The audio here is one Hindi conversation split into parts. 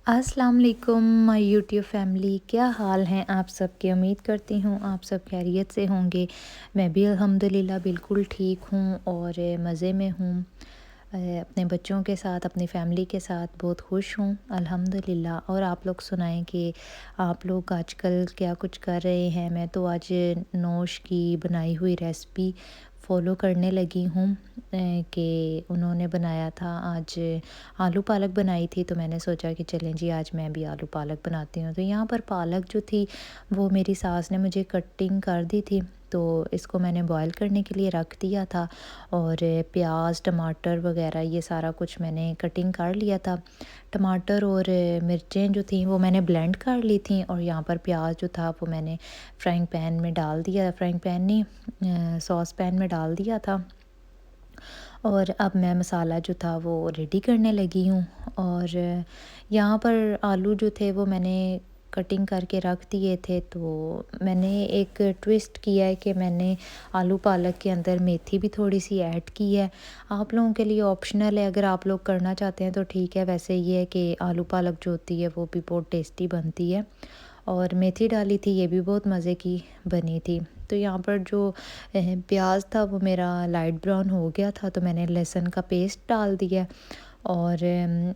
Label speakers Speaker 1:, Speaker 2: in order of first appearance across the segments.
Speaker 1: अस्सलाम वालेकुम माय यूट्यूब फैमिली, क्या हाल हैं आप सबके। उम्मीद करती हूँ आप सब खैरियत से होंगे। मैं भी अल्हम्दुलिल्लाह बिल्कुल ठीक हूँ और मज़े में हूँ। अपने बच्चों के साथ, अपनी फैमिली के साथ बहुत खुश हूँ अल्हम्दुलिल्लाह। और आप लोग सुनाएं कि आप लोग आजकल क्या कुछ कर रहे हैं। मैं तो आज नौश की बनाई हुई रेसिपी फ़ॉलो करने लगी हूँ कि उन्होंने बनाया था आज आलू पालक बनाई थी, तो मैंने सोचा कि चलें जी आज मैं भी आलू पालक बनाती हूँ। तो यहाँ पर पालक जो थी वो मेरी सास ने मुझे कटिंग कर दी थी, तो इसको मैंने बॉईल करने के लिए रख दिया था। और प्याज टमाटर वगैरह ये सारा कुछ मैंने कटिंग कर लिया था। टमाटर और मिर्चें जो थी वो मैंने ब्लेंड कर ली थी। और यहाँ पर प्याज जो था वो मैंने फ्राइंग पैन में डाल दिया, फ्राइंग पैन नहीं सॉस पैन में डाल दिया था। और अब मैं मसाला जो था वो रेडी करने लगी हूँ। और यहाँ पर आलू जो थे वो मैंने कटिंग करके रख दिए थे। तो मैंने एक ट्विस्ट किया है कि मैंने आलू पालक के अंदर मेथी भी थोड़ी सी ऐड की है। आप लोगों के लिए ऑप्शनल है, अगर आप लोग करना चाहते हैं तो ठीक है। वैसे ये है कि आलू पालक जो होती है वो भी बहुत टेस्टी बनती है। और मेथी डाली थी, ये भी बहुत मज़े की बनी थी। तो यहाँ पर जो प्याज था वो मेरा लाइट ब्राउन हो गया था, तो मैंने लहसुन का पेस्ट डाल दिया। और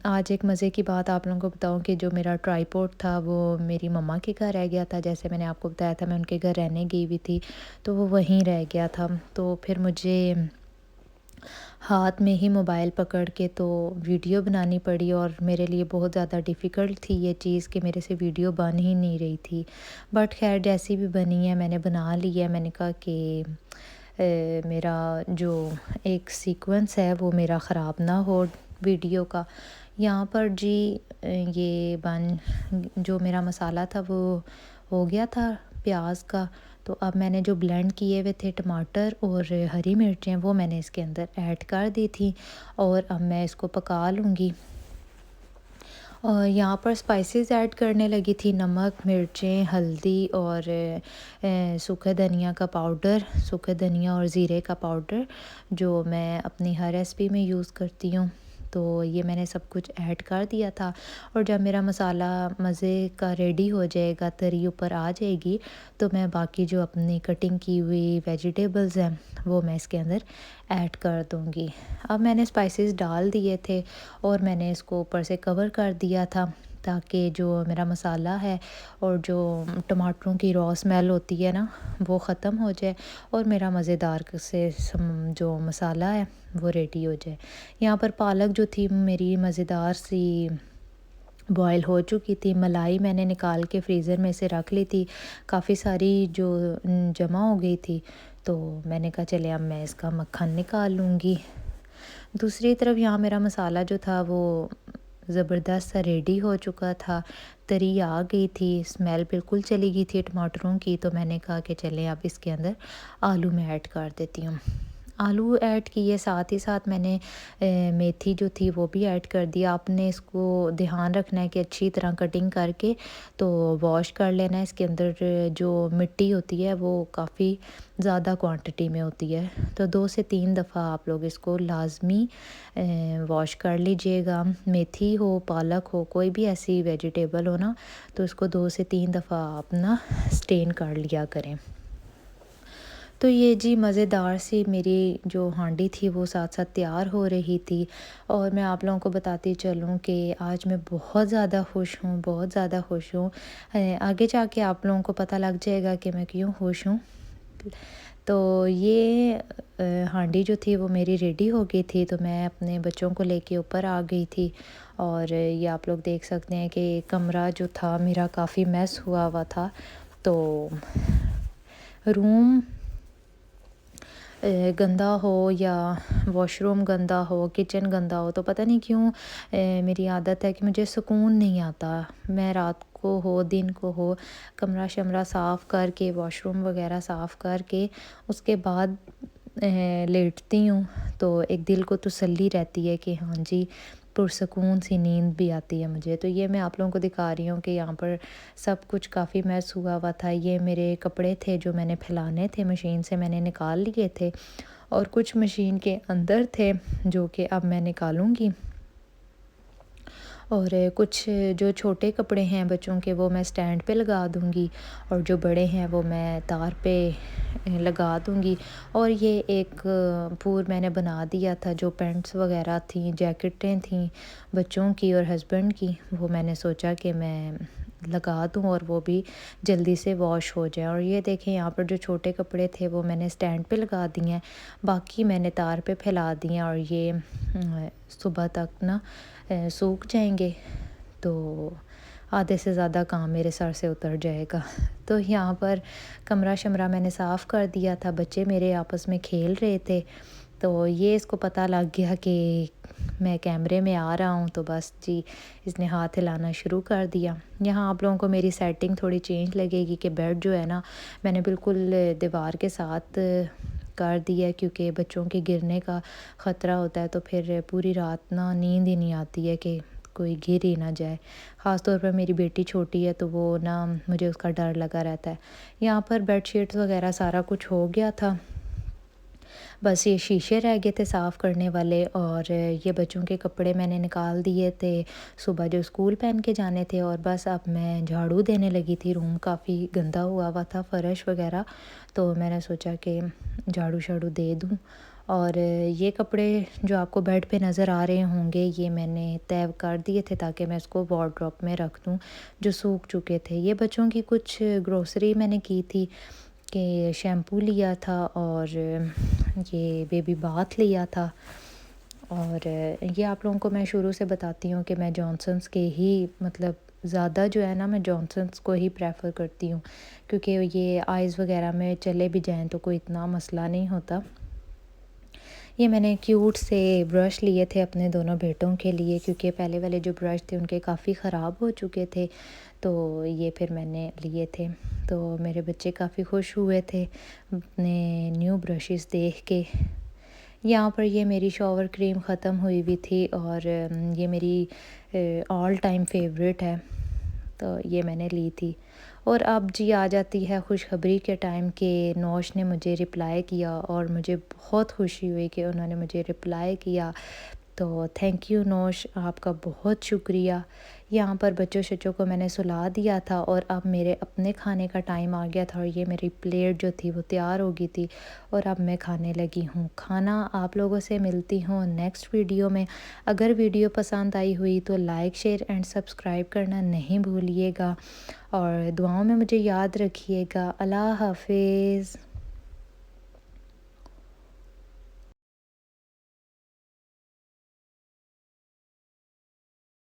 Speaker 1: आज एक मज़े की बात आप लोगों को बताऊं कि जो मेरा ट्राईपॉड था वो मेरी मम्मा के घर रह गया था। जैसे मैंने आपको बताया था मैं उनके घर रहने गई हुई थी, तो वो वहीं रह गया था। तो फिर मुझे हाथ में ही मोबाइल पकड़ के तो वीडियो बनानी पड़ी। और मेरे लिए बहुत ज़्यादा डिफ़िकल्ट थी ये चीज़ कि मेरे से वीडियो बन ही नहीं रही थी। बट ख़ैर जैसी भी बनी है मैंने बना ली है। मैंने कहा कि मेरा जो एक सीक्वेंस है वो मेरा ख़राब ना हो वीडियो का। यहाँ पर जी ये बन जो मेरा मसाला था वो हो गया था प्याज का। तो अब मैंने जो ब्लेंड किए हुए थे टमाटर और हरी मिर्चें वो मैंने इसके अंदर ऐड कर दी थी। और अब मैं इसको पका लूँगी। और यहाँ पर स्पाइसेस ऐड करने लगी थी, नमक मिर्चें हल्दी और सूखा धनिया का पाउडर, सूखा धनिया और ज़ीरे का पाउडर जो मैं अपनी हर रेसिपी में यूज़ करती हूँ। तो ये मैंने सब कुछ ऐड कर दिया था। और जब मेरा मसाला मज़े का रेडी हो जाएगा, तरी ऊपर आ जाएगी, तो मैं बाकी जो अपनी कटिंग की हुई वेजिटेबल्स हैं वो मैं इसके अंदर ऐड कर दूँगी। अब मैंने स्पाइसेस डाल दिए थे और मैंने इसको ऊपर से कवर कर दिया था ताकि जो मेरा मसाला है और जो टमाटरों की रॉ स्मेल होती है ना वो ख़त्म हो जाए और मेरा मज़ेदार से जो मसाला है वो रेडी हो जाए। यहाँ पर पालक जो थी मेरी मज़ेदार सी बॉयल हो चुकी थी। मलाई मैंने निकाल के फ्रीज़र में से रख ली थी, काफ़ी सारी जो जमा हो गई थी। तो मैंने कहा चले अब मैं इसका मक्खन निकाल लूँगी। दूसरी तरफ यहाँ मेरा मसाला जो था वो ज़बरदस्त सा रेडी हो चुका था, तरी आ गई थी, स्मेल बिल्कुल चली गई थी टमाटरों की। तो मैंने कहा कि चलें अब इसके अंदर आलू मैं ऐड कर देती हूँ। आलू ऐड किए, साथ ही साथ मैंने मेथी जो थी वो भी ऐड कर दिया। आपने इसको ध्यान रखना है कि अच्छी तरह कटिंग करके तो वॉश कर लेना है। इसके अंदर जो मिट्टी होती है वो काफ़ी ज़्यादा क्वांटिटी में होती है, तो 2 से 3 दफ़ा आप लोग इसको लाज़मी वॉश कर लीजिएगा। मेथी हो, पालक हो, कोई भी ऐसी वेजिटेबल हो ना, तो इसको 2 से 3 दफ़ा आप ना स्टेन कर लिया करें। तो ये जी मज़ेदार सी मेरी जो हांडी थी वो साथ-साथ तैयार हो रही थी। और मैं आप लोगों को बताती चलूँ कि आज मैं बहुत ज़्यादा खुश हूँ, बहुत ज़्यादा खुश हूँ। आगे जाके आप लोगों को पता लग जाएगा कि मैं क्यों खुश हूँ। तो ये हांडी जो थी वो मेरी रेडी हो गई थी, तो मैं अपने बच्चों को लेके ऊपर आ गई थी। और ये आप लोग देख सकते हैं कि कमरा जो था मेरा काफ़ी मेस हुआ हुआ था। तो रूम गंदा हो या वॉशरूम गंदा हो, किचन गंदा हो, तो पता नहीं क्यों मेरी आदत है कि मुझे सुकून नहीं आता। मैं रात को हो दिन को हो कमरा शमरा साफ़ करके, वॉशरूम वगैरह साफ़ करके उसके बाद लेटती हूँ, तो एक दिल को तसल्ली रहती है कि हाँ जी पुरसकून सी नींद भी आती है मुझे। तो ये मैं आप लोगों को दिखा रही हूँ कि यहाँ पर सब कुछ काफ़ी मैस हुआ हुआ था। ये मेरे कपड़े थे जो मैंने फैलाने थे, मशीन से मैंने निकाल लिए थे। और कुछ मशीन के अंदर थे जो कि अब मैं निकालूँगी। और कुछ जो छोटे कपड़े हैं बच्चों के वो मैं स्टैंड पे लगा दूँगी और जो बड़े हैं वो मैं तार पे लगा दूँगी। और ये एक पूर मैंने बना दिया था, जो पैंट्स वग़ैरह थी, जैकेटें थी बच्चों की और हस्बैंड की, वो मैंने सोचा कि मैं लगा दूँ और वो भी जल्दी से वॉश हो जाए। और ये देखें यहाँ पर जो छोटे कपड़े थे वो मैंने स्टैंड पे लगा दिए हैं, बाकी मैंने तार पे फैला दिए हैं और ये सुबह तक ना सूख जाएंगे, तो आधे से ज़्यादा काम मेरे सर से उतर जाएगा। तो यहाँ पर कमरा शमरा मैंने साफ़ कर दिया था, बच्चे मेरे आपस में खेल रहे थे, तो ये इसको पता लग गया कि मैं कैमरे में आ रहा हूँ, तो बस जी इसने हाथ हिलाना शुरू कर दिया। यहाँ आप लोगों को मेरी सेटिंग थोड़ी चेंज लगेगी कि बेड जो है ना मैंने बिल्कुल दीवार के साथ कर दिया है, क्योंकि बच्चों के गिरने का ख़तरा होता है, तो फिर पूरी रात ना नींद ही नहीं आती है कि कोई गिर ही ना जाए। ख़ास तौर पर मेरी बेटी छोटी है तो वो ना मुझे उसका डर लगा रहता है। यहाँ पर बेडशीट्स वगैरह सारा कुछ हो गया था, बस ये शीशे रह गए थे साफ़ करने वाले और ये बच्चों के कपड़े मैंने निकाल दिए थे सुबह जो स्कूल पहन के जाने थे, और बस अब मैं झाड़ू देने लगी थी। रूम काफ़ी गंदा हुआ था, फ़र्श वगैरह, तो मैंने सोचा कि झाड़ू शाड़ू दे दूँ। और ये कपड़े जो आपको बेड पे नज़र आ रहे होंगे ये मैंने तय कर दिए थे ताकि मैं इसको वार्डरोब में रख दूँ, जो सूख चुके थे। ये बच्चों की कुछ ग्रोसरी मैंने की थी कि शैम्पू लिया था और ये बेबी बाथ लिया था। और ये आप लोगों को मैं शुरू से बताती हूँ कि मैं जॉनसन्स के ही मतलब ज़्यादा जो है ना मैं जॉनसन्स को ही प्रेफर करती हूँ, क्योंकि ये आइज़ वगैरह में चले भी जाएं तो कोई इतना मसला नहीं होता। ये मैंने क्यूट से ब्रश लिए थे अपने दोनों बेटों के लिए, क्योंकि पहले वाले जो ब्रश थे उनके काफ़ी ख़राब हो चुके थे, तो ये फिर मैंने लिए थे। तो मेरे बच्चे काफ़ी खुश हुए थे अपने न्यू ब्रशेस देख के। यहाँ पर ये मेरी शॉवर क्रीम ख़त्म हुई हुई थी और ये मेरी ऑल टाइम फेवरेट है, तो ये मैंने ली थी। और अब जी आ जाती है खुशखबरी के टाइम कि नौश ने मुझे रिप्लाई किया और मुझे बहुत खुशी हुई कि उन्होंने मुझे रिप्लाई किया। तो थैंक यू नौश, आपका बहुत शुक्रिया। यहाँ पर बच्चों शच्चों को मैंने सुला दिया था और अब मेरे अपने खाने का टाइम आ गया था और ये मेरी प्लेट जो थी वो तैयार हो गई थी और अब मैं खाने लगी हूँ खाना। आप लोगों से मिलती हूँ नेक्स्ट वीडियो में। अगर वीडियो पसंद आई हुई तो लाइक शेयर एंड सब्सक्राइब करना नहीं भूलिएगा और दुआओं में मुझे याद रखिएगा। अल्लाह हाफिज़।